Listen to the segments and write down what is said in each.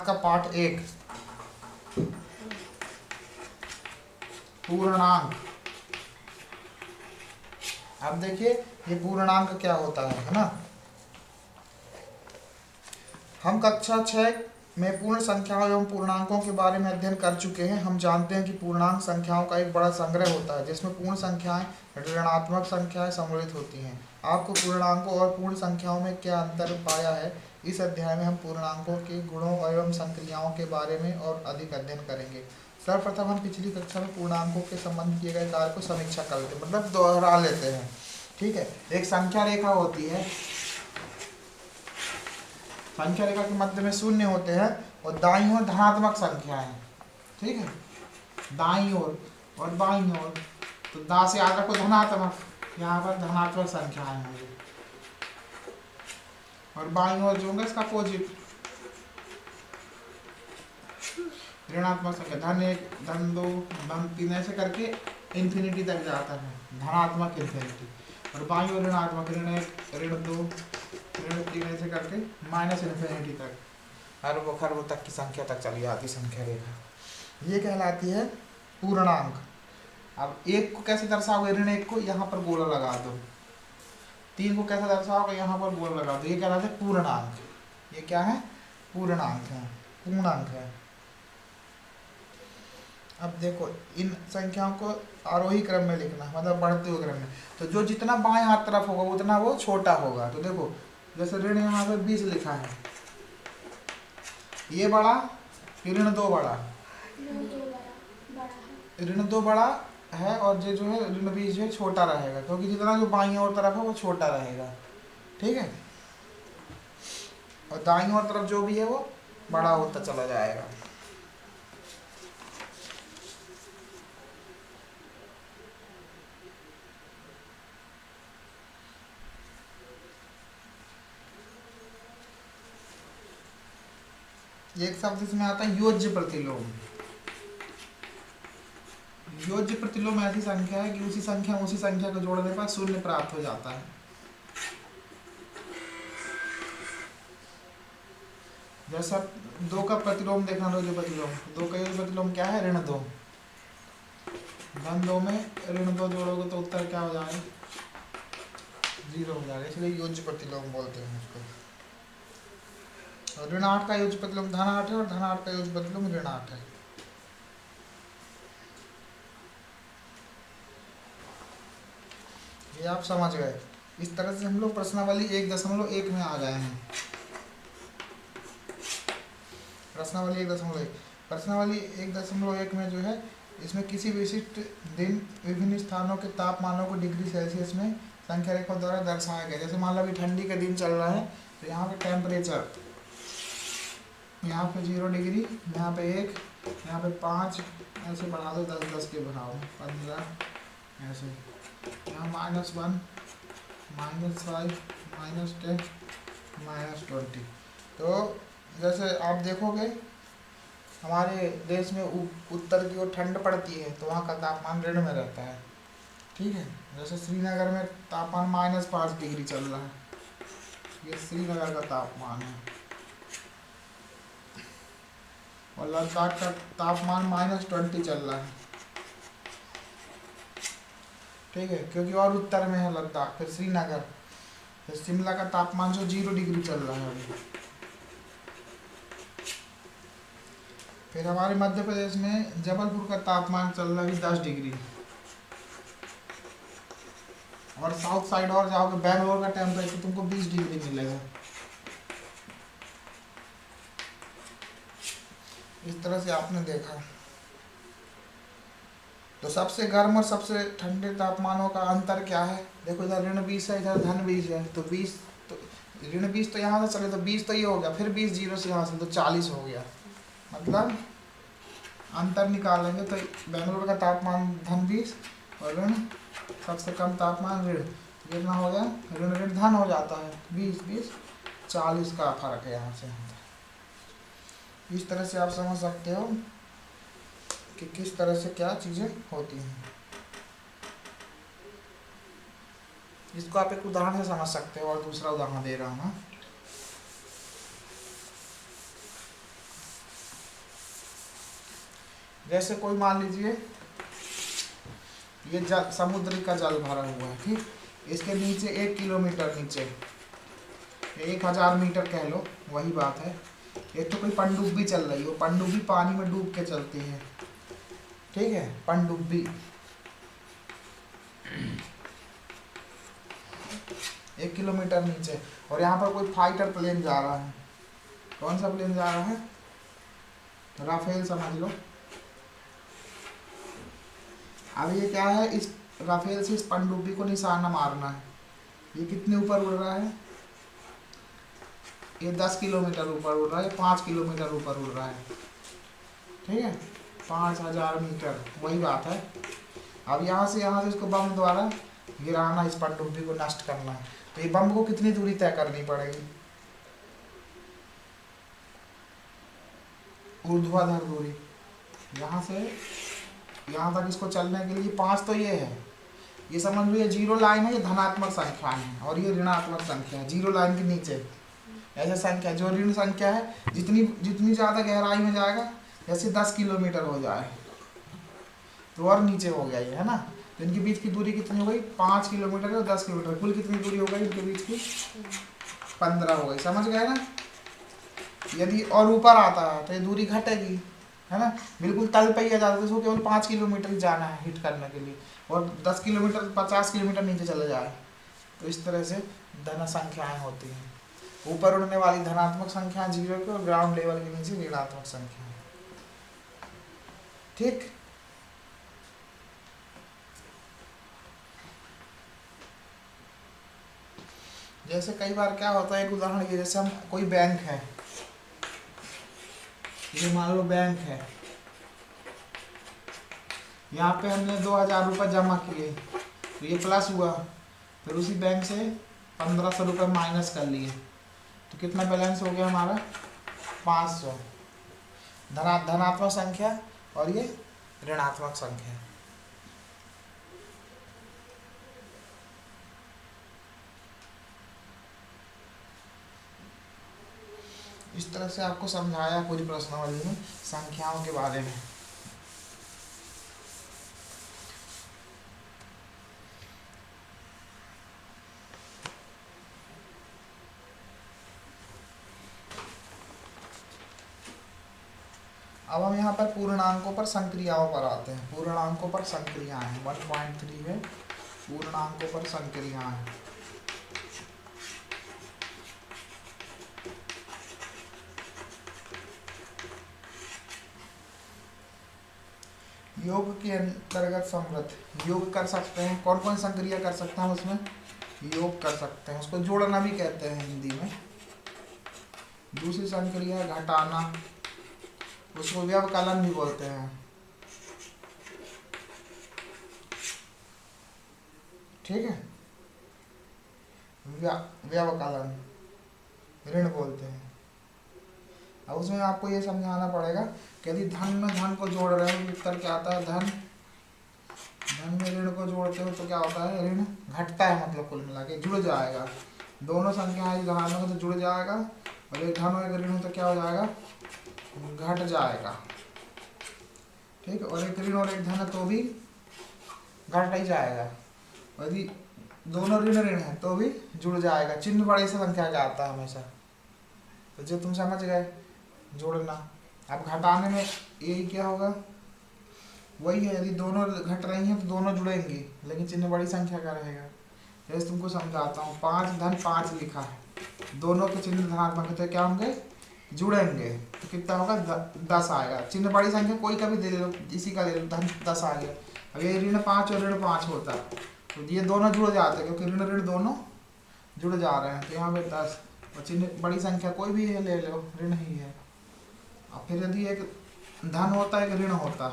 का पाठ 1 पूर्णांक। अब देखिए ये पूर्णांक क्या होता है ना। हम कक्षा 6 में पूर्ण संख्याओं एवं पूर्णांकों के बारे में अध्ययन कर चुके हैं। हम जानते हैं कि पूर्णांक संख्याओं का एक बड़ा संग्रह होता है जिसमें पूर्ण संख्याएं, ऋणात्मक संख्याएं सम्मिलित होती हैं। आपको पूर्णांकों और पूर्ण संख्याओं में क्या अंतर पाया है, इस अध्याय में हम पूर्णांकों के गुणों एवं संक्रियाओं के बारे में और अधिक अध्ययन करेंगे। सर्वप्रथम हम पिछली कक्षा में पूर्णांकों के संबंध किए गए कार्य को समीक्षा कर लेते हैं, मतलब दोहरा लेते हैं। ठीक है, एक संख्या रेखा होती है, संख्या रेखा के मध्य में शून्य होते हैं और दाईं ओर धनात्मक संख्याएं। ठीक है, दाईं ओर और बाईं ओर, तो दा से याद रखो धनात्मक, यहाँ पर धनात्मक संख्याएं होंगी और बाईं ओर जो होंगे इसका अपोजिट ऋणात्मक संख्या। धन 1, धन 2, धन 3 ऐसे करके इन्फिनिटी तक जाता है, धनात्मक इन्फिनिटी। और बाईं ओर ऋणात्मक, ऋण 1, ऋण 2, ऋण 3 ऐसे करके माइनस इन्फिनिटी तक, अरबों खरबों तक की संख्या तक चली जाती संख्या रेखा। ये कहलाती है पूर्णांक। अब 1 को कैसे दर्शाओगे, ऋण 1 को यहाँ पर गोला लगा दो, 3 को कैसे दर्शाओगे, यहाँ पर गोला लगा दो। ये कहलाते हैं पूर्णांक। ये क्या है, पूर्णांक है, पूर्णांक है। अब देखो इन संख्याओं को आरोही क्रम में लिखना, मतलब बढ़ते हुए क्रम में। तो जो जितना बाएं हाथ तरफ होगा उतना वो छोटा होगा। तो देखो जैसे ऋण यहाँ पे 20 लिखा है, ये बड़ा, ऋण 2 बड़ा, ऋण 2 बड़ा है और जो है ऋण 20 जो छोटा रहेगा, क्योंकि जितना जो बाईं ओर तरफ है वो छोटा रहेगा। ठीक है, और दाईं ओर तरफ जो भी है वो बड़ा होता चला जाएगा। एक शब्द इसमें आता है योज्य प्रतिलोम। योज्य प्रतिलोम ऐसी संख्या है कि उसी संख्या को जोड़ने पर शून्य प्राप्त हो जाता है। जैसा 2 का प्रतिलोम देखना, योज्य प्रतिलोम, 2 का योज्य प्रतिलोम क्या है, ऋण 2। धन 2 में ऋण 2 जोड़ोगे तो उत्तर क्या हो जाएगा, 0 हो जाएगा, इसलिए योज्य प्रतिलोम बोलते हैं उसको। और ऋण 8 का योज्य प्रतिलोम धन 8 है और धन 8 का योज्य प्रतिलोम ऋण 8 है। ये आप समझ गए। इस तरह से हम लोग प्रश्नावली 1.1 में आ गए हैं। प्रश्नावली 1.1 में जो है, इसमें किसी विशिष्ट दिन विभिन्न स्थानों के तापमानों को डिग्री सेल्सियस में संख्या रेखा द्वारा दर्शाया गया। जैसे मान लो अभी ठंडी का दिन चल रहा है, तो यहाँ पे टेम्परेचर, यहाँ पे 0 डिग्री, यहाँ पे 1, यहाँ पे 5, ऐसे बढ़ा दो 10-10 के बढ़ाओ, 15 ऐसे, यहाँ -1, -5, -10, -20। तो जैसे आप देखोगे हमारे देश में उत्तर की ओर ठंड पड़ती है तो वहाँ का तापमान ऋण में रहता है। ठीक है, जैसे श्रीनगर में तापमान -5 डिग्री चल रहा है, ये श्रीनगर का तापमान है। और लद्दाख का तापमान -20 चल रहा है। ठीक है, क्योंकि और उत्तर में है लद्दाख, फिर श्रीनगर, फिर शिमला का तापमान जो 0 डिग्री चल रहा है अभी। फिर हमारे मध्य प्रदेश में जबलपुर का तापमान चल रहा है 10 डिग्री। और साउथ साइड और जाओगे, बेंगलोर का टेम्परेचर तुमको 20 डिग्री मिलेगा। इस तरह से आपने देखा। तो सबसे गर्म और सबसे ठंडे तापमानों का अंतर क्या है, देखो इधर ऋण 20 है, इधर धन 20 है। तो 20 तो ऋण 20 तो यहाँ से चले तो 20 तो ये हो गया, फिर 20 0 से यहाँ से तो 40 हो गया। मतलब अंतर निकालेंगे तो बेंगलोर का तापमान धन 20 और ऋण सबसे कम तापमान ऋण, कितना हो गया, ऋण ऋण धन हो जाता है, 20 40 का फर्क है यहाँ से। इस तरह से आप समझ सकते हो कि किस तरह से क्या चीज़ें होती हैं। इसको आप एक उदाहरण से समझ सकते हो, और दूसरा उदाहरण दे रहा हूँ। जैसे कोई मान लीजिए ये जल, समुद्र का जल भरा हुआ है, ठीक, इसके नीचे 1 किलोमीटर नीचे 1000 मीटर कह लो, वही बात है। एक तो कोई पनडुब्बी चल रही हो, पनडुब्बी पानी में डूब के चलती है, ठीक है, पनडुब्बी 1 किलोमीटर नीचे, और यहाँ पर कोई फाइटर प्लेन जा रहा है। कौन सा प्लेन जा रहा है? राफेल समझ लो। अब ये क्या है, इस राफेल से इस पनडुब्बी को निशाना मारना है। ये कितने ऊपर उड़ रहा है? ये 10 किलोमीटर ऊपर उड़ रहा है, 5 किलोमीटर ऊपर उड़ रहा है, ठीक है, 5000 मीटर, वही बात है। अब यहाँ से इसको बम द्वारा गिराना, इस पनडुब्बी को नष्ट करना है। तो ये बम को कितनी दूरी तय करनी पड़ेगी? ऊर्ध्वाधर दूरी, यहाँ से यहाँ तक इसको चलने के लिए 5 तो ये है, ये समझ लो, ये जीरो लाइन है, ये धनात्मक संख्या है, और ये ऋणात्मक संख्या है। जीरो लाइन के नीचे ऐसे संख्या, जो ऋण संख्या है, जितनी जितनी ज़्यादा गहराई में जाएगा, जैसे 10 किलोमीटर हो जाए तो और नीचे हो गया ये, है ना। तो इनके बीच की दूरी कितनी हो गई? 5 किलोमीटर और 10 किलोमीटर, कुल कितनी दूरी हो गई इनके बीच की? 15 हो गई, समझ गए ना। यदि और ऊपर आता है तो ये दूरी घटेगी, है ना। बिल्कुल तल पे ही आ जाता है, इसको केवल 5 किलोमीटर ही जाना है हिट करने के लिए, और 10 किलोमीटर 50 किलोमीटर नीचे चले जाए। तो इस तरह से धन संख्याएं होती हैं। ऊपर उड़ने वाली धनात्मक संख्या जीरो की, और ग्राउंड लेवल के नीचे ऋणात्मक संख्या, ठीक। जैसे कई बार क्या होता है, एक उदाहरण ये, जैसे हम कोई बैंक है, ये मान लो बैंक है, यहाँ पे हमने 2000 रुपये जमा किए, तो ये प्लस हुआ, फिर उसी बैंक से 1500 रुपये माइनस कर लिए, तो कितना बैलेंस हो गया हमारा? 500। धनात्मक संख्या और ये ऋणात्मक संख्या। इस तरह से आपको समझाया पूरी प्रश्नावली में संख्याओं के बारे में। अब हम यहाँ पर पूर्णांकों पर संक्रियाओं पर आते हैं। पूर्णांकों पर संक्रियाएं 1.3 है, पूर्णांकों पर संक्रियाएं। योग के अंतर्गत समृद्ध योग कर सकते हैं। कौन कौन संक्रिया कर सकते हैं? उसमें योग कर सकते हैं, उसको जोड़ना भी कहते हैं हिंदी में। दूसरी संक्रिया है घटाना, उसको व्यवकलन भी बोलते हैं, ठीक है, व्यवकलन ऋण बोलते हैं। अब उसमें आपको ये समझाना पड़ेगा कि यदि धन में धन को जोड़ रहे हो, उत्तर क्या आता है? धन में ऋण को जोड़ते हो तो क्या होता है? ऋण घटता है, मतलब कुल मिला के जुड़ जाएगा। दोनों संख्याएं धनात्मक हो तो जुड़ जाएगा, और एक धन और एक ऋण हो तो क्या हो जाएगा? घट जाएगा, ठीक है। और एक ऋण और एक धन है तो भी घट ही जाएगा। यदि दोनों ऋण है तो भी जुड़ जाएगा। चिन्ह बड़े से संख्या का आता है हमेशा, तो जो तुम समझ गए जोड़ना। अब घटाने में यही क्या होगा? वही है, यदि दोनों घट रही हैं तो दोनों जुड़ेंगी, लेकिन चिन्ह बड़ी संख्या का रहेगा। जैसे तुमको समझाता हूँ, 5 धन 5 लिखा है, दोनों के चिन्ह धनात्मक है तो क्या होंगे? जुड़ेंगे, तो कितना होगा? 10 आएगा। चिन्ह बड़ी संख्या कोई का भी दे लो, इसी का ले लो, धन 10 आ गया। अब ये ऋण 5 और ऋण 5 होता, तो ये दोनों जुड़ जाते हैं, क्योंकि ऋण ऋण दोनों जुड़ जा रहे हैं, तो यहाँ पे 10। और चिन्ह बड़ी संख्या कोई भी है ले लो, ऋण ही है। अब फिर यदि एक धन होता है एक ऋण होता,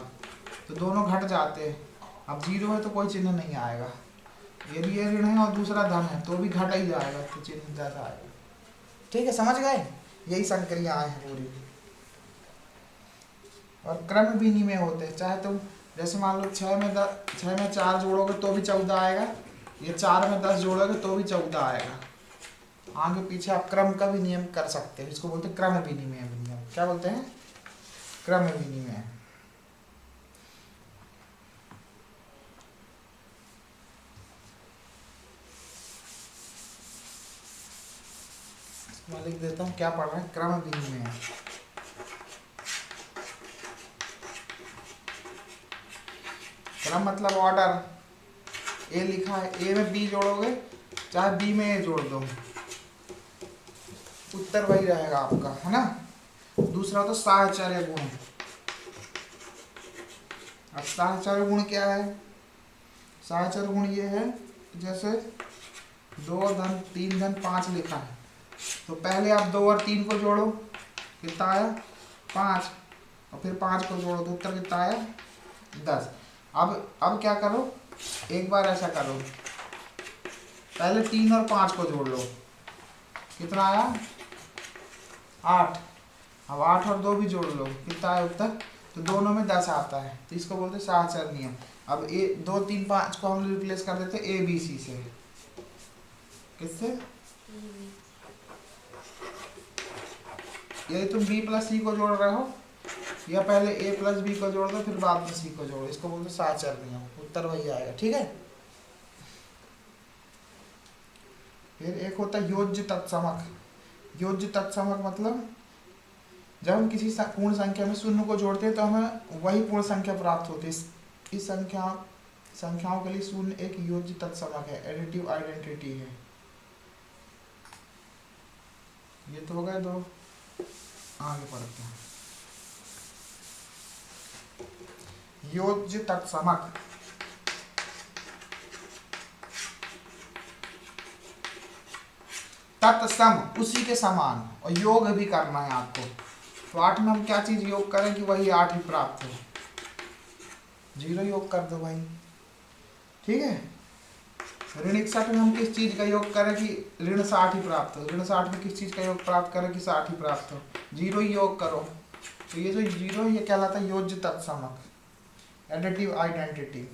तो दोनों घट जाते हैं। अब 0 है तो कोई चिन्ह नहीं आएगा। यदि ये ऋण है और दूसरा धन है तो भी घट ही जाएगा, तो चिन्ह ज़्यादा आएगा, ठीक है। समझ गए? यही संक्रियाएं हैं पूरी। और क्रम विनिमय होते हैं, चाहे तुम जैसे मान लो 6 में 4 जोड़ोगे तो भी 14 आएगा, ये 4 में 10 जोड़ोगे तो भी 14 आएगा। आगे पीछे आप क्रम का भी नियम कर सकते हैं, इसको बोलते हैं क्रम विनिमय। क्या बोलते हैं? क्रम विनिमय। मैं लिख देता हूँ क्या पढ़ रहे हैं, क्रम बी में है। क्रम मतलब ऑर्डर, ए लिखा है, ए में बी जोड़ोगे चाहे बी में ए जोड़ दो, उत्तर वही रहेगा आपका, है ना। दूसरा तो साहचर्य गुण। अब साहचर्य गुण क्या है? साहचर्य गुण ये है, जैसे 2 धन 3 धन 5 लिखा है, तो पहले आप 2 और 3 को जोड़ो, कितना आया 5, और फिर 5 को जोड़ो तो उत्तर कितना आया 10। अब क्या करो, एक बार ऐसा करो, पहले 3 और 5 को जोड़ लो, कितना आया 8। अब 8 और 2 भी जोड़ लो, कितना आया उत्तर, तो दोनों में 10 आता है, तो इसको बोलते हैं साहचर्य नियम। अब 2 3 5 को हम रिप्लेस कर देते ए बी सी से, किससे, यदि तुम बी प्लस सी को जोड़ रहे हो, या पहले ए प्लस बी को जोड़ दो फिर बाद में सी को जोड़ो, इसको बोलते हैं साहचर्य नियम, उत्तर वही आएगा, ठीक है। फिर एक होता है योज्य तत्समक। योज्य तत्समक मतलब जब हम किसी पूर्ण संख्या में शून्य को जोड़ते हैं तो हमें वही पूर्ण संख्या प्राप्त होती है। इस संख्याओं के लिए शून्य एक योज्य तत्समक है, एडिटिव आइडेंटिटी है। ये तो हो गए दो, आगे पढ़ते हैं। योज्य तत्समक तत्सम, उसी के समान, और योग भी करना है आपको। तो 8 में हम क्या चीज योग करें कि वही 8 ही प्राप्त हो, 0 योग कर दो भाई, ठीक है। ऋण 61 में हम किस चीज का योग करें कि ऋण 60 ही प्राप्त हो, ऋण 60 में किस चीज का योग प्राप्त करें कि 60 ही प्राप्त हो, 0 ही योग करो। तो ये जो 0 ये कहलाता है योज्य तत्समक, एडिटिव आइडेंटिटी।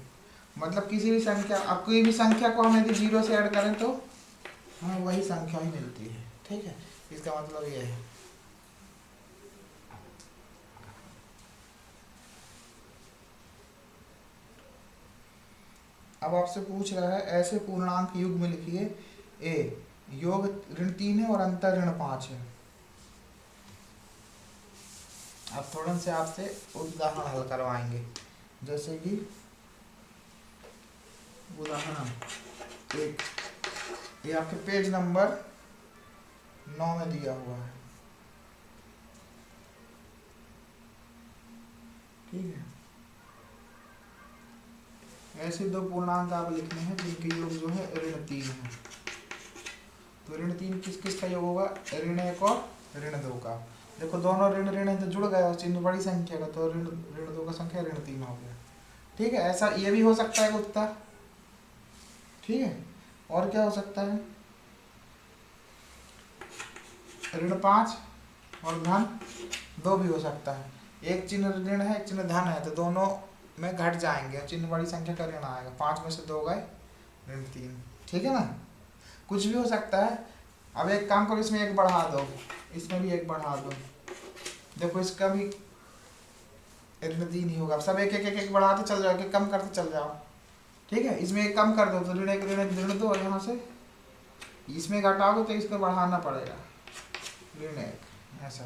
मतलब किसी भी संख्या, अब कोई भी संख्या को हम यदि 0 से ऐड करें तो हमें वही संख्या ही मिलती है, ठीक है। इसका मतलब ये है। अब आपसे पूछ रहा है ऐसे पूर्णांक युग्म लिखिए, ए योग ऋण 3 है और अंतर ऋण 5 है। अब थोड़ा से आपसे उदाहरण हल करवाएंगे, जैसे कि उदाहरण 1, ये आपके पेज नंबर 9 में दिया हुआ है, ठीक है। ऐसे दो पूर्णांक आप लिखने हैं जिनके योग जो है ऋण 3 है। तो ऋण 3 किस किस का योग होगा, ऋण 1 और ऋण 2 का। देखो दोनों ऋण ऋण तो जुड़ गए, चिन्ह बड़ी संख्या का, तो ऋण 2 का संख्या ऋण 3 हो गया, ठीक है। ऐसा ये भी हो सकता है उत्तर, ठीक है। और क्या हो सकता है, ऋण 5 और धन 2 भी हो सकता है। एक चिन्ह ऋण है, एक चिन्ह धन है, तो दोनों में घट जाएंगे, चिन्ह बड़ी संख्या का ऋण आएगा, 5 में से 2 गए, ऋण 3, ठीक है ना। कुछ भी हो सकता है। अब एक काम करो, इसमें 1 बढ़ा दो, इसमें भी 1 बढ़ा दो, देखो इसका भी ऋण 3 ही होगा। सब एक एक एक एक बढ़ाते चल जाओ, एक कम करते चल जाओ, ठीक है। इसमें 1 कम कर दो तो ऋण 1 ऋण 2, यहाँ से इसमें घटाओगे तो इसको बढ़ाना पड़ेगा, ऋण 1, ऐसा,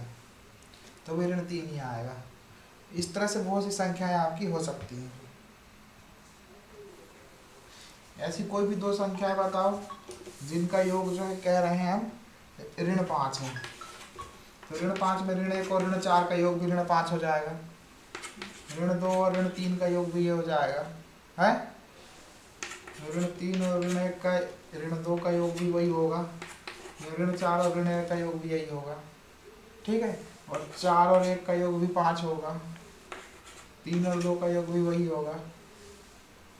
तो भी ऋण 3 ही आएगा। इस तरह से बहुत सी संख्याएं आपकी हो सकती हैं। ऐसी कोई भी 2 संख्याएं बताओ जिनका योग जो है कह रहे हैं हम ऋण 5 है, तो ऋण 5 में ऋण 1 और ऋण 4 का योग भी ऋण 5 हो जाएगा, ऋण 2 और ऋण 3 का योग भी ये हो जाएगा, है। ऋण 3 और ऋण 1 का, ऋण 2 का योग भी वही होगा, ऋण 4 और ऋण 1 का योग भी यही होगा, ठीक है। और 4 और 1 का योग भी 5 होगा, 3 और 2 का योग भी वही होगा,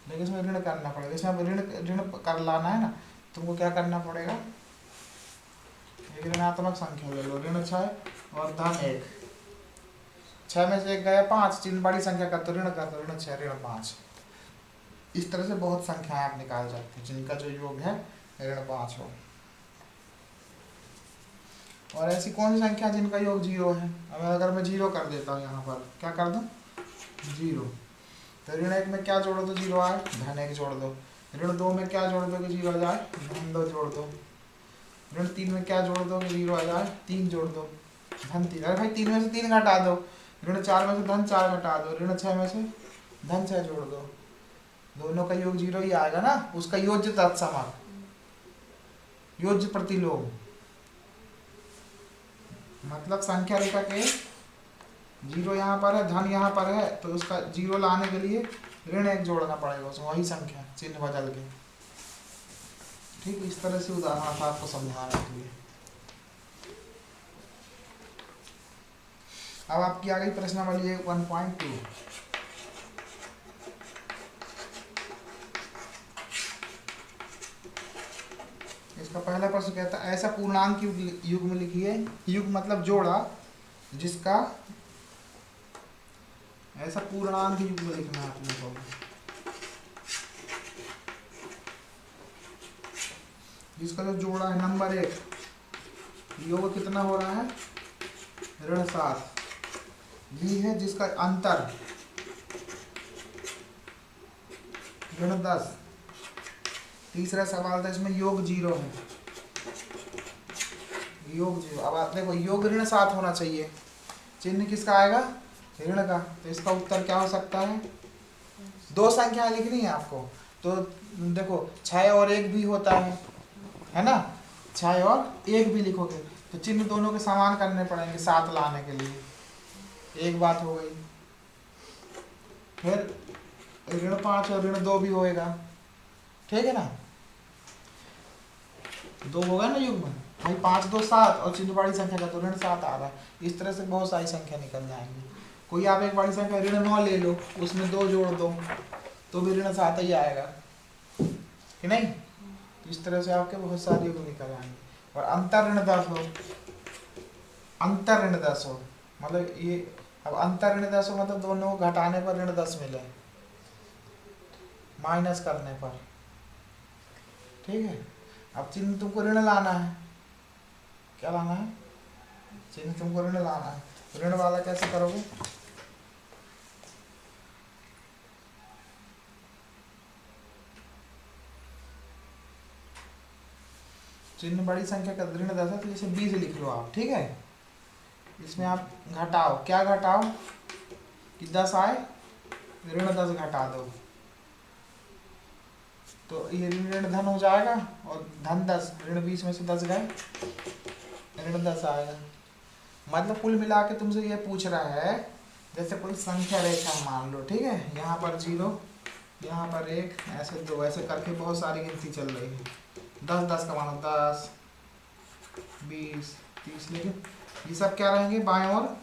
लेकिन इसमें ऋण करना पड़ेगा। इसमें ऋण ऋण कर लाना है ना, तुमको क्या करना पड़ेगा, एक ऋणात्मक संख्या ले लो, ऋण 6 और धन 1, 6 में से 1 गया 5, चिन्ह बड़ी संख्या का तो ऋण कर दो, ऋण 6 ऋण 5। इस तरह से बहुत संख्याएं आप निकाल सकते हैं जिनका जो योग है ऋण 5 हो। और ऐसी कौन सी संख्या जिनका योग 0 है, अब अगर मैं 0 कर देता हूँ, यहाँ पर क्या कर दूँ 0, तो ऋण 1 में क्या जोड़ दो 0 आए, धन 1 जोड़ दो, ऋण 2 में क्या जोड़ दो कि 0 जाए, धन 2 जोड़ दो, ऋण 3 में क्या जोड़ दो, 0 आ जाए, 3 जोड़ दो, धन 3। अरे भाई 3 में से 3 घटा दो, ऋण 4 में से धन 4 घटा दो, ऋण 6 में से धन 6 जोड़ दो, दोनों का योग 0 ही आएगा ना, उसका योज्य तत्सम, योज्य प्रतिलोम, मतलब संख्या रेखा के 0 यहाँ पर है, धन यहाँ पर है, तो उसका 0 लाने के लिए ऋण 1 जोड़ना पड़ेगा उसमें, वही संख्या चिन्ह बदल के। ठीक, इस तरह से उदाहरण था आपको समझाने के लिए। अब आपकी आ गई प्रश्नावली 1.2। इसका पहला प्रश्न कहता है ऐसा पूर्णांक युग्म लिखिए, युग्म मतलब जोड़ा, जिसका ऐसा पूर्णांक युग्म लिखना है अपने को, जिसका जो जोड़ा है नंबर 1, योग कितना हो रहा है, ऋण 7, ये है जिसका अंतर ऋण 10। तीसरा सवाल था इसमें योग 0 है, योग 0। अब आप देखो योग ऋण 7 होना चाहिए, चिन्ह किसका आएगा, ऋण का, तो इसका उत्तर क्या हो सकता है, 2 संख्याएं लिखनी है आपको, तो देखो 6 और 1 भी होता है ना, 6 और 1 भी लिखोगे तो चिन्ह दोनों के समान करने पड़ेंगे 7 लाने के लिए, एक बात हो गई। फिर ऋण 5 और ऋण 2 भी होएगा, ठीक है ना, 2 होगा ना युग्म, भाई 5 2 7 और चिन्ह बड़ी संख्या का तो ऋण 7 आ रहा है। इस तरह से बहुत सारी संख्या निकल जाएंगी। कोई आप एक बड़ी संख्या ऋण 9 ले लो, उसमें 2 जोड़ दो तो भी ऋण 7 ही आएगा कि नहीं। इस तरह से आपके बहुत सारे युग्म निकल आएंगे। और अंतर ऋण 10 हो, अंतर ऋण 10 हो, मतलब ये, अब अंतर ऋण 10 हो मतलब दोनों को घटाने पर ऋण 10 मिले, माइनस करने पर, ठीक है। अब चिन्ह तुमको ऋण लाना है, क्या लाना है, चिन्ह तुमको ऋण लाना है, ऋण वाला कैसे करोगे, चिन्ह बड़ी संख्या का ऋण 10 है तो जैसे 20 लिख लो आप, ठीक है। इसमें आप घटाओ, क्या घटाओ कि 10 आए, ऋण 10 घटा दो तो ये ऋण धन हो जाएगा, और धन 10, ऋण 20 में से 10 गए, ऋण 10 आएगा। मतलब कुल मिला के तुमसे ये पूछ रहा है, जैसे कोई संख्या रेखा मान लो, ठीक है, यहाँ पर 0, यहाँ पर 1, ऐसे 2, ऐसे करके बहुत सारी गिनती चल रही है, 10 10 का मानो 10 20 30, लेकिन ये सब क्या रहेंगे, बाएं और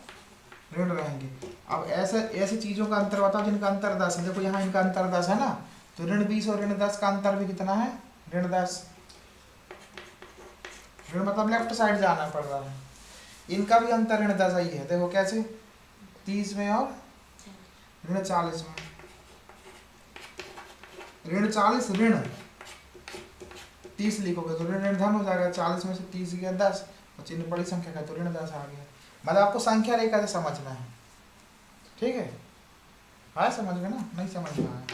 ऋण रहेंगे। अब ऐसे ऐसी चीज़ों का अंतर बताओ जिनका अंतर 10 है, देखो यहाँ इनका अंतर 10 है ना, तो ऋण 20 और ऋण 10 का अंतर भी कितना है, ऋण 10, ऋण मतलब लेफ्ट साइड जाना पड़ रहा है, इनका भी अंतर ऋण 10 ही है। देखो कैसे, 30 में और ऋण 40 में, ऋण 40 ऋण 30 लिखोगे तो ऋण धन हो जाएगा, 40 में से 30 गया 10, और चिन्ह बड़ी संख्या का तो ऋण 10 आ गया। मतलब आपको संख्या रेखा से समझना है, ठीक है, आया समझ में ना, नहीं समझ में आया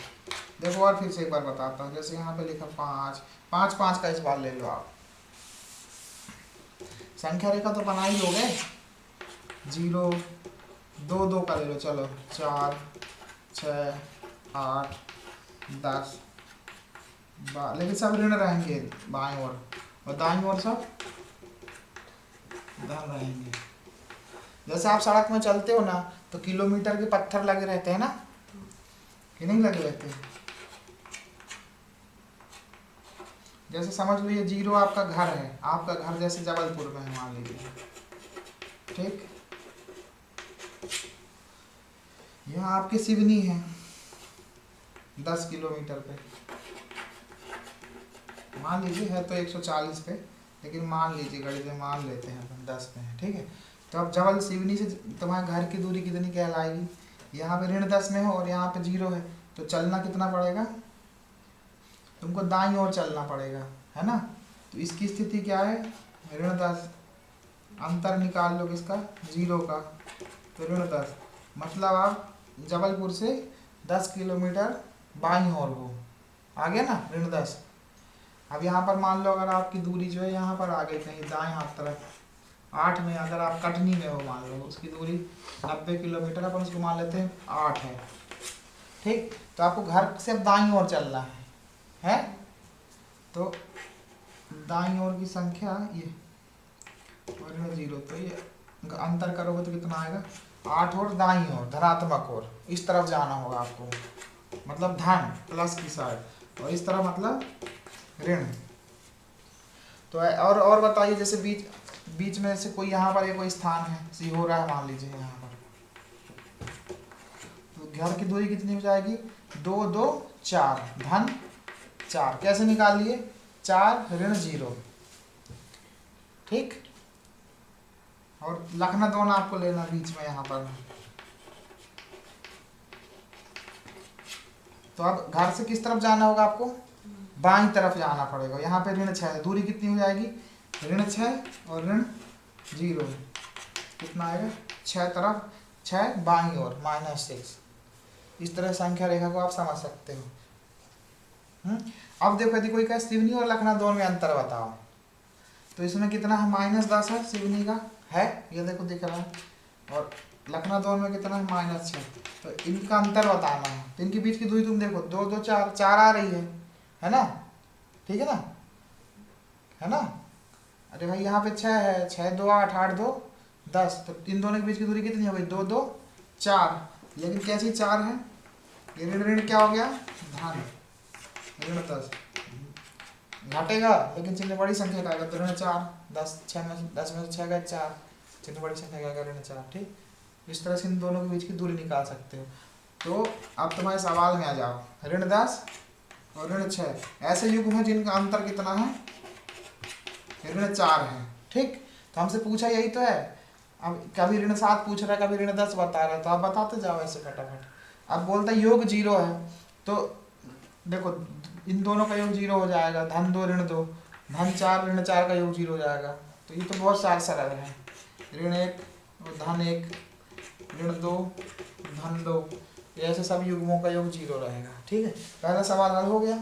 देखो और फिर से एक बार बताता हूँ। जैसे यहाँ पे लिखा 5 5 5 का इस बार ले लो आप, संख्या रेखा तो बना ही लोगे, 0 2 2 का ले लो, चलो 4 6 8 10, लेकिन सब ऋण रहेंगे बाएं और दाएं ओर सब धन रहेंगे। जैसे आप सड़क में चलते हो ना तो किलोमीटर के पत्थर लगे रहते हैं ना, कि नहीं लगे रहते हैं। जैसे समझ लो ये 0 आपका घर है, आपका घर जैसे जबलपुर में है मान लीजिए, ठीक, यहाँ आपकी सिवनी है 10 किलोमीटर पे, मान लीजिए, है तो 140 पे, लेकिन मान लीजिए गणित में मान लेते हैं अपन 10 पे है, ठीक है। तो अब जबल सिवनी से तुम्हारे घर की दूरी कितनी कहलाएगी, यहाँ पे ऋण 10 में हो और यहाँ पे 0 है, तो चलना कितना पड़ेगा, तुमको दाईं ओर चलना पड़ेगा, है ना। तो इसकी स्थिति क्या है, ऋण 10, अंतर निकाल लो किसका, 0 का, तो ऋण 10, मतलब आप जबलपुर से 10 किलोमीटर बाईं ओर हो, आ गया ना ऋण 10। अब यहाँ पर मान लो अगर आपकी दूरी जो है यहाँ पर आ गई कहीं दाएं हाथ तरफ 8 में, अगर आप कटनी में हो मान लो, उसकी दूरी 90 किलोमीटर, अपन उसको मान लेते हैं 8 है, ठीक। तो आपको घर से अब दाईं ओर चलना है? तो दाईं ओर की संख्या ये और 0, तो ये अंतर करोगे तो कितना आएगा 8 और दाईं ओर धनात्मक ओर इस तरफ जाना होगा आपको, मतलब धन प्लस की साइड, और इस तरफ मतलब ऋण। तो और बताइए, जैसे बीच में से कोई यहाँ पर कोई स्थान है, सी हो रहा है मान लीजिए यहाँ पर, तो घर की दूरी कितनी हो जाएगी 2 2 4 धन 4, कैसे निकाल लिए 4 ऋण 0, ठीक। और लखना दोनों आपको लेना बीच में यहाँ पर। तो अब घर से किस तरफ जाना होगा आपको, बाईं तरफ जाना पड़ेगा। यहाँ पे ऋण 6, दूरी कितनी हो जाएगी ऋण 6 और ऋण 0, कितना आएगा 6 तरफ 6 बाईं ओर -6। इस तरह संख्या रेखा को आप समझ सकते हो। अब देखो यदि कोई कहे सिवनी और लखना दोनों में अंतर बताओ, तो इसमें कितना है -10 है सिवनी का, है ये देखो दिख रहा है, और लखना दोनों में कितना है -6, तो इनका अंतर बताना है। तो इनके बीच की दूरी तुम देखो 2 2 4 4 आ रही है ना, ठीक है ना, है ना। अरे भाई यहाँ पे 6 है, 6 2 8 8 2 10, तो इन दोनों के बीच की दूरी कितनी हो गई 2 2 4, लेकिन कैसी 4 है, ये ऋण ऋण क्या हो गया धन, ऋण 10 घटेगा लेकिन चिन्ह बड़ी संख्या का आएगा, तो ऋण 4, 10 में 6 गए 4, चिन्ह बड़ी संख्या का आएगा ऋण 4, ठीक। इस तरह से इन दोनों के बीच की दूरी निकाल सकते हो। तो अब तुम्हारे सवाल में आ जाओ, ऋण 10 और ऋण 6 ऐसे युग्म है जिनका अंतर कितना है ऋण 4 है, ठीक। तो हमसे पूछा यही तो है, अब कभी ऋण 7 पूछ रहा है, कभी ऋण 10 बता रहा है, तो आप बताते जाओ ऐसे फटाफट। अब बोलता है योग 0 है, तो देखो इन दोनों का योग 0 हो जाएगा, धन 2 ऋण 2, धन 4 ऋण 4 का योग 0 हो जाएगा। तो ये तो बहुत सारे सरल है, ऋण 1 और धन 1 ऋण 2 धन 2, ऐसे सब युग्मों का योग 0 रहेगा, ठीक है। पहला सवाल हल हो गया।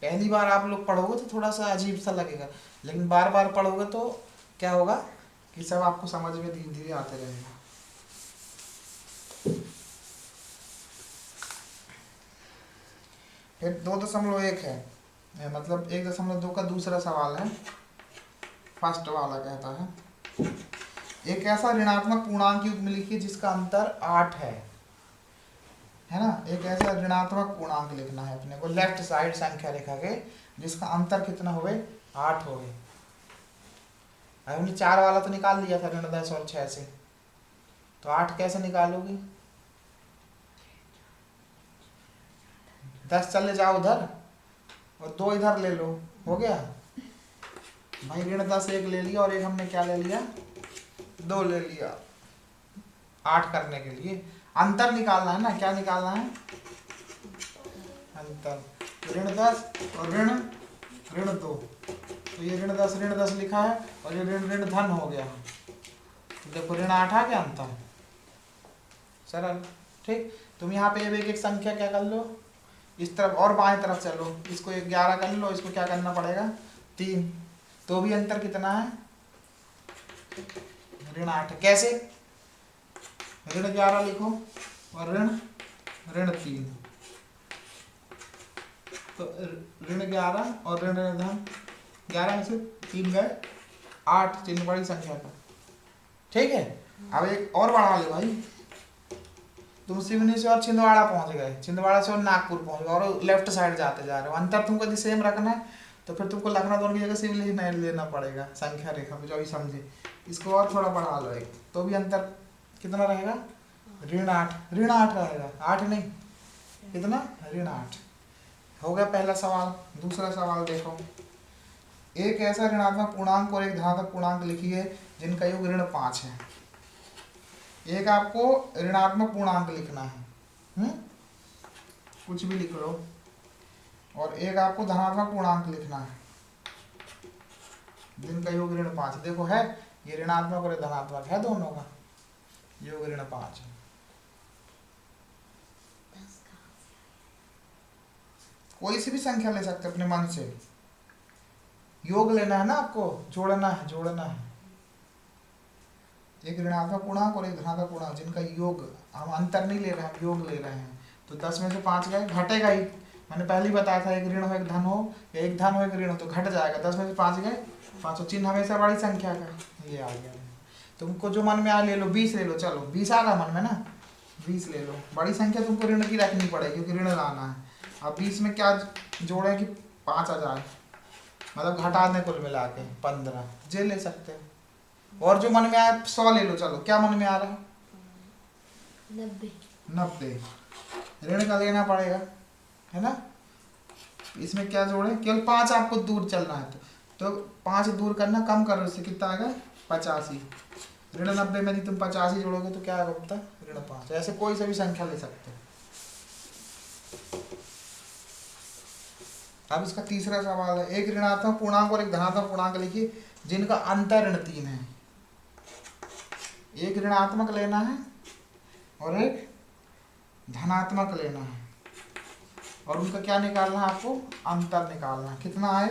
पहली बार आप लोग पढ़ोगे तो थोड़ा सा अजीब सा लगेगा, लेकिन बार बार पढ़ोगे तो क्या होगा कि सब आपको समझ में धीरे धीरे आते रहेगा। फिर 2.1 है, मतलब 1.2 का दूसरा सवाल है, फर्स्ट वाला कहता है एक ऐसा ऋणात्मक पूर्णांक युग्म लिखिए जिसका अंतर 8 है ना। एक ऐसा ऋणात्मक पूर्णांक लिखना है अपने को लेफ्ट साइड संख्या रेखा के, जिसका अंतर कितना हो 8 हो गए। हमने 4 वाला तो निकाल लिया था ऋण 10 और 6 से, तो 8 कैसे निकालोगी, 10 चले जाओ उधर और 2 इधर ले लो, हो गया भाई। ऋण 10 एक ले लिया और एक हमने क्या ले लिया 2 ले लिया 8 करने के लिए। अंतर निकालना है ना, क्या निकालना है अंतर, ऋण 10 और ऋण 2, तो ये ऋण 10 लिखा है और ये ऋण ऋण धन हो गया, देखो ऋण 8 आ गया अंतर, सरल, ठीक। तुम यहाँ पे एक एक संख्या क्या कर लो इस तरफ और बाएं तरफ चलो, इसको 11 कर लो, इसको क्या करना पड़ेगा 3, तो भी अंतर कितना है ऋण 8। कैसे, ऋण 11 लिखो और ऋण 3, तो ऋण 11 और ऋण धन 11 में से 3 गए 8, चिन्ह बड़ी संख्या का, ठीक है। अब एक और बढ़ा ले भाई, तुम सिवनी से और छिंदवाड़ा पहुंच गए, छिंदवाड़ा से और नागपुर पहुंच गए और लेफ्ट साइड जाते जा रहे हो, अंतर तुमको यदि सेम रखना है तो फिर तुमको लखनऊ दोनों की जगह सिवनी नहीं लेना पड़ेगा संख्या रेखा जो भी समझे। इसको और थोड़ा बढ़ा लो एक, तो भी अंतर कितना रहेगा ऋण 8 रहेगा, 8 नहीं कितना ऋण 8 हो गया पहला सवाल। दूसरा सवाल देखो, एक ऐसा ऋणात्मक पूर्णांक और एक धनात्मक पूर्णांक लिखिए जिनका योग ऋण 5 है। एक आपको ऋणात्मक पूर्णांक लिखना है, कुछ भी लिख लो, और एक आपको धनात्मक पूर्णांक लिखना है जिनका योग ऋण 5। देखो है ये ऋणात्मक और धनात्मक है, दोनों का योग ऋण 5 है। कोई सी भी संख्या ले सकते अपने मन से। योग लेना है ना आपको, जोड़ना है, जोड़ना है। एक ऋणात्मक पूर्णांक और एक धनात्मक पूर्णांक जिनका योग, हम अंतर नहीं ले रहे हैं, हम योग ले रहे हैं। तो 10 में से 5 गए, घटेगा ही। मैंने पहले ही बताया था, एक ऋण हो एक धन हो, या एक धन हो एक ऋण हो, तो घट जाएगा। 10 में से 5 गए, 500। चिन्ह हमेशा बड़ी संख्या का, ये आ गया। तुमको जो मन में आ ले लो, 20 ले लो, चलो 20 आ रहा मन में ना, 20 ले लो। बड़ी संख्या तुमको ऋण की रखनी पड़ेगी क्योंकि ऋण लाना है। अब 20 में क्या जोड़े कि 5 आ जाए, मतलब घटा दें कुल मिला के 15, जे ले सकते हो। और जो मन में आए 100 ले लो, चलो क्या मन में आ रहा है? 90 ऋण का लेना पड़ेगा, है ना। इसमें क्या जोड़े, केवल 5 आपको दूर चलना है, तो 5 दूर करना, कम करो, इससे कितना आ गया? 85। ऋण 90 में यदि तुम 85 जोड़ोगे तो क्या आएगा पता? ऋण 5। ऐसे कोई सा भी संख्या ले सकते हो। अब इसका तीसरा सवाल है, एक ऋणात्मक पूर्णांक और एक धनात्मक पूर्णांक लिखिए जिनका अंतर ऋण 3 है। एक ऋणात्मक लेना है और एक धनात्मक लेना है, और उनका क्या निकालना है आपको? अंतर निकालना है। कितना आए?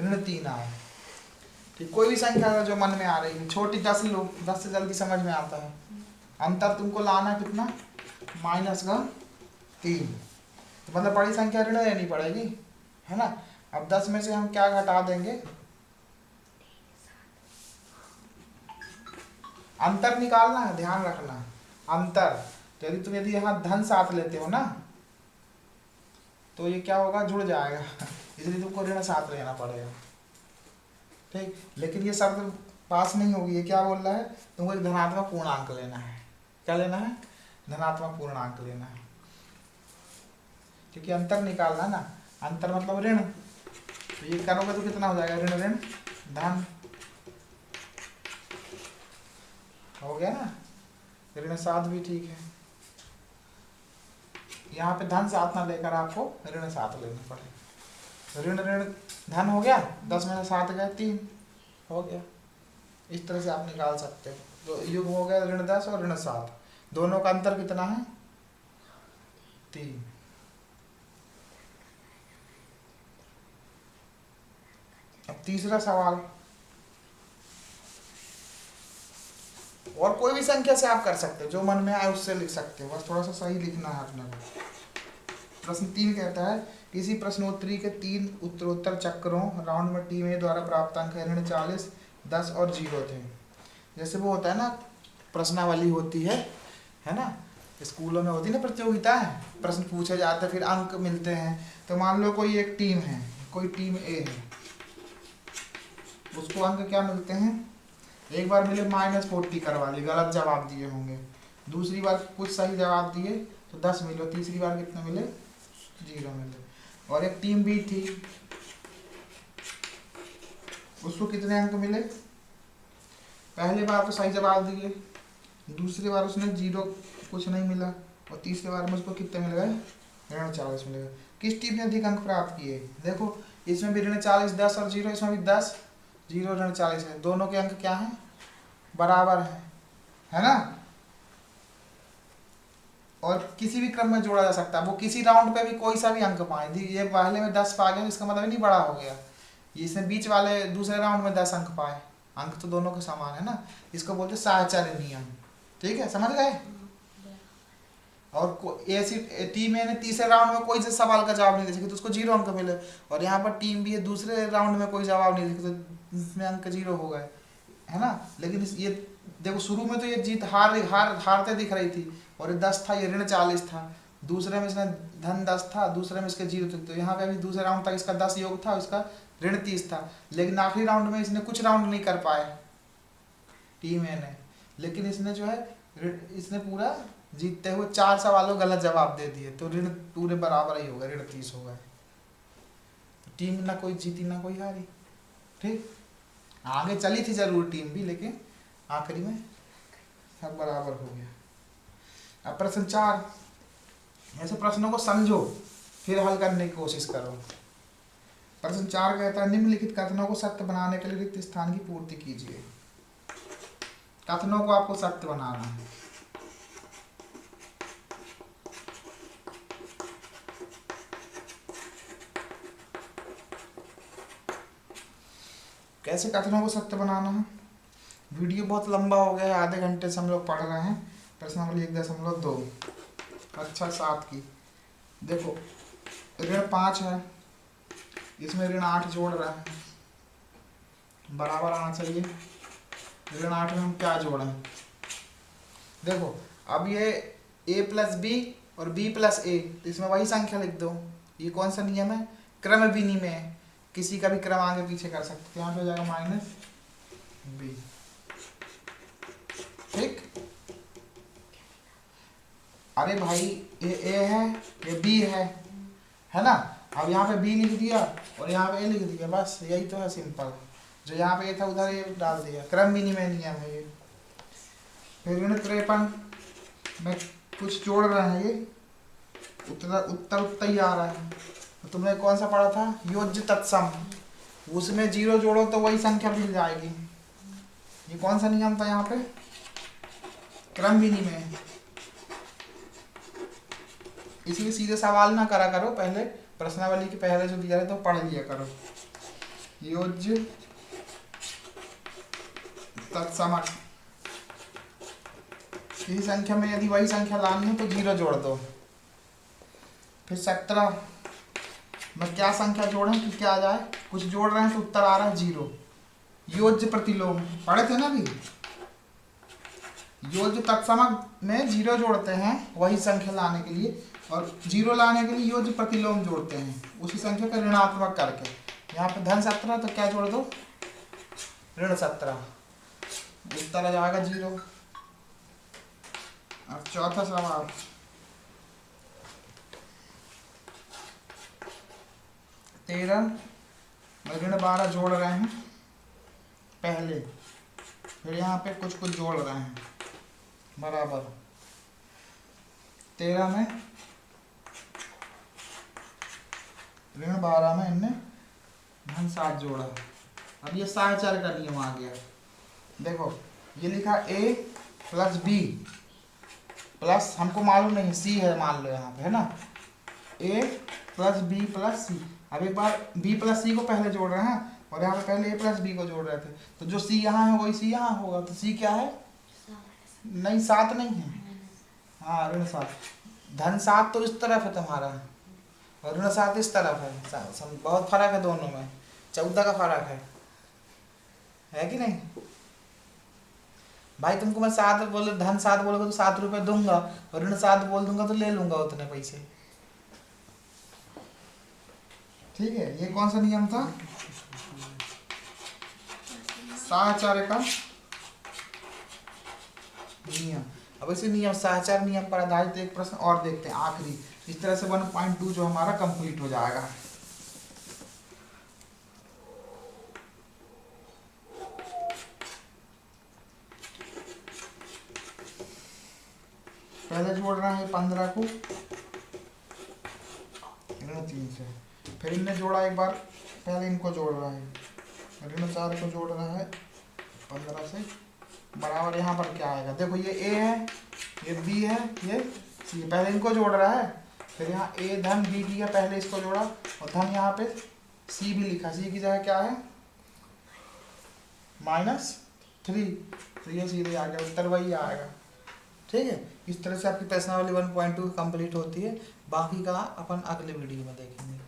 ऋण 3 आए। ठीक, कोई भी संख्या जो मन में आ रही है, छोटी 10 लो, 10 से जल्दी समझ में आता है। अंतर तुमको लाना है कितना? -3। तो मतलब बड़ी संख्या ऋण लेनी पड़ेगी, है ना। अब 10 में से हम क्या घटा देंगे? अंतर निकालना है, ध्यान रखना। अंतर, तो यदि तुम यहाँ धन 7 लेते हो ना, तो ये क्या होगा? जुड़ जाएगा इसलिए तुमको ऋण 7 लेना पड़ेगा। ठीक, लेकिन ये शब्द पास नहीं होगी। ये क्या बोल रहा है? तुमको एक धनात्मक पूर्णांक लेना है। क्या लेना है? धनात्मक पूर्णांक लेना है, क्योंकि अंतर निकालना है ना। अंतर मतलब ऋण, तो ये करोगे तो कितना हो जाएगा? ऋण ऋण धन हो गया ना। ऋण 7 भी ठीक है। यहाँ पे धन 7 ना लेकर आपको ऋण 7 लेना पड़ेगा। ऋण ऋण धन हो गया, 10 में से 7 गए, 3 हो गया। इस तरह से आप निकाल सकते हो। तो युग हो गया ऋण 10 और ऋण 7, दोनों का अंतर कितना है? 3। अब तीसरा सवाल, और कोई भी संख्या से आप कर सकते हो, जो मन में आए उससे लिख सकते हो, बस थोड़ा सा सही लिखना है अपने को। प्रश्न 3 कहता है, किसी प्रश्नोत्तरी के 3 उत्तरोत्तर चक्रों राउंड में टीम ए द्वारा प्राप्त अंक है ऋण 40, 10 और 0 थे। जैसे वो होता है ना, प्रश्नावली होती है ना, स्कूलों में होती है ना प्रतियोगिता है, प्रश्न पूछे जाते हैं, फिर अंक मिलते हैं। तो मान लो कोई एक टीम है, कोई टीम ए है, उसको अंक क्या मिलते हैं? एक बार मिले -40 करवा ली, गलत जवाब दिए होंगे। दूसरी बार कुछ सही जवाब दिए तो 10 मिले। तीसरी बार कितने मिले? 0 मिले। और एक टीम बी थी, उसको कितने अंक मिले? पहली बार तो सही जवाब दिए, दूसरी बार उसने 0 कुछ नहीं मिला, और तीसरी बार में उसको कितने मिल गए? ऋण 40 मिल गए। किस टीम ने अधिक अंक प्राप्त किए? देखो इसमें भी ऋण 40, 10 और 0, इसमें भी 10, 0, ऋण 40 है। दोनों के अंक क्या हैं? बराबर है ना। और किसी भी क्रम में जोड़ा जा सकता है, वो किसी राउंड पे भी कोई सा भी अंक पाए। ये पहले में 10 पा गए, इसका मतलब नहीं बड़ा हो गया। इसने बीच वाले दूसरे राउंड में 10 अंक पाए, अंक तो दोनों के समान है ना। इसको बोलते साहचर्य नियम। ठीक है, समझ गए। और ऐसी टीम ए ने तीसरे राउंड में कोई से सवाल का जवाब नहीं दे सके तो उसको 0 अंक मिले, और यहाँ पर टीम बी दूसरे राउंड में कोई जवाब नहीं दे सके तो इसमें अंक 0 हो गए, है ना। लेकिन ये देखो शुरू में तो ये जीत हारते दिख रही थी, और ये 10 था, ये ऋण 40 था। दूसरे में इसने धन 10 था, दूसरे में इसके 0 थे, तो यहाँ पे भी दूसरे राउंड तक इसका 10 योग था, इसका ऋण 30 था। लेकिन आखिरी राउंड में इसने कुछ राउंड नहीं कर पाए टीम ए ने, लेकिन इसने जो है इसने पूरा जीतते हुए 4 सवालों गलत जवाब दे दिए, तो ऋण पूरे बराबर ही हो गए, ऋण 30 हो गए। टीम ना कोई जीती ना कोई हारी। ठीक, आगे चली थी जरूर टीम भी, लेकिन आखिरी में सब बराबर हो गया। अब प्रश्न 4, ऐसे प्रश्नों को समझो फिर हल करने की कोशिश करो। प्रश्न 4 कहता है, निम्नलिखित कथनों को सत्य बनाने के लिए रिक्त स्थान की पूर्ति कीजिए। कथनों को आपको सत्य बनाना है। कैसे कथनों को सत्य बनाना है। वीडियो बहुत लंबा हो गया है, आधे घंटे से हम लोग पढ़ रहे हैं। प्रश्नावली 1.2 कक्षा 7 की। देखो ऋण 5 है, इसमें ऋण 8 जोड़ रहा है, बराबर आना चाहिए। ऋण 8 में हम क्या जोड़ें? देखो अब ये a प्लस बी और b प्लस ए, तो इसमें वही संख्या लिख दो। ये कौन सा नियम है? क्रम विनिमय है, किसी का भी क्रम आगे पीछे कर सकते। तो यहाँ पे हो जाएगा माइनस बी। ठीक, अरे भाई ये a है, ये b है ना। अब यहाँ पे b लिख दिया और यहाँ पे a लिख दिया, बस यही तो है सिंपल। जो यहाँ पे a था उधर a डाल दिया, क्रम विनिमय नियम है ये। फिर ऋण 53 में कुछ जोड़ रहे हैं, ये उत्तर ही आ रहा है। तो तुमने कौन सा पढ़ा था? योज्य तत्सम, उसमें 0 जोड़ो तो वही संख्या मिल जाएगी। ये कौन सा नियम था यहाँ पे? क्रम विनिमय। इसलिए सीधे सवाल ना करा करो, पहले प्रश्नावली के पहले जो दिया है तो पढ़ लिया करो। योज्य तत्सम, किसी संख्या में यदि वही संख्या लानी है तो 0 जोड़ दो। फिर 17 में क्या संख्या जोड़ें कि क्या आ जाए? कुछ जोड़ रहे हैं तो उत्तर आ रहा है 0। योज्य प्रतिलोम पढ़े थे ना अभी। योज्य तत्सम में 0 जोड़ते हैं वही संख्या लाने के लिए, और 0 लाने के लिए योज्य प्रतिलोम जोड़ते हैं उसी संख्या का ऋणात्मक करके। यहाँ पे धन 17 तो क्या जोड़ दो? ऋण 17, उत्तर आ जाएगा 0। अब चौथा सवाल, ऋण 12 जोड़ रहे हैं पहले, फिर यहाँ पे कुछ जोड़ रहे हैं, बराबर 13 में ऋण 12 में इनने धन 7 जोड़ा। अब ये साहचर्य का नियम आ गया। देखो ये लिखा a प्लस बी प्लस, हमको मालूम नहीं सी है, मान लो यहाँ पे है ना, a प्लस बी प्लस सी। अब एक बार b प्लस सी को पहले जोड़ रहे हैं और यहाँ पे पहले a प्लस बी को जोड़ रहे थे, तो जो c यहाँ है वही c यहाँ होगा। तो c क्या है? नहीं 7 नहीं है, हाँ ऋण 7। धन 7 तो इस तरफ है तुम्हारा और ऋण 7 इस तरफ है, बहुत फर्क है दोनों में, 14 का फर्क है कि नहीं भाई? तुमको मैं 7 बोले, धन 7 बोलोगे तो 7 रुपए दूंगा, और ऋण 7 बोल दूंगा तो ले लूंगा उतने पैसे। ठीक है, ये कौन सा नियम था? साहचर्य का नियम। अब इसी नियम साहचर्य नियम पर आधारित एक प्रश्न और देखते हैं आखिरी। इस तरह से 1.2 जो हमारा कंप्लीट हो जाएगा। पहले जोड़ रहे हैं 15 को ऋण 3 से, फिर इनने जोड़ा एक बार, पहले इनको जोड़ रहा है, ऋण 4 को जोड़ रहा है 15 से, बराबर यहाँ पर क्या आएगा? देखो ये a है, ये b है, ये c, पहले इनको जोड़ रहा है, फिर यहाँ a धन b दिया, पहले इसको जोड़ा और धन यहाँ पे c भी लिखा, c की जगह क्या है? -3, तो ये सीधे आ गया, उत्तर वही आएगा। ठीक है, इस तरह से आपकी प्रश्नावली 1.2 कंप्लीट होती है। बाकी का अपन अगले वीडियो में देखेंगे।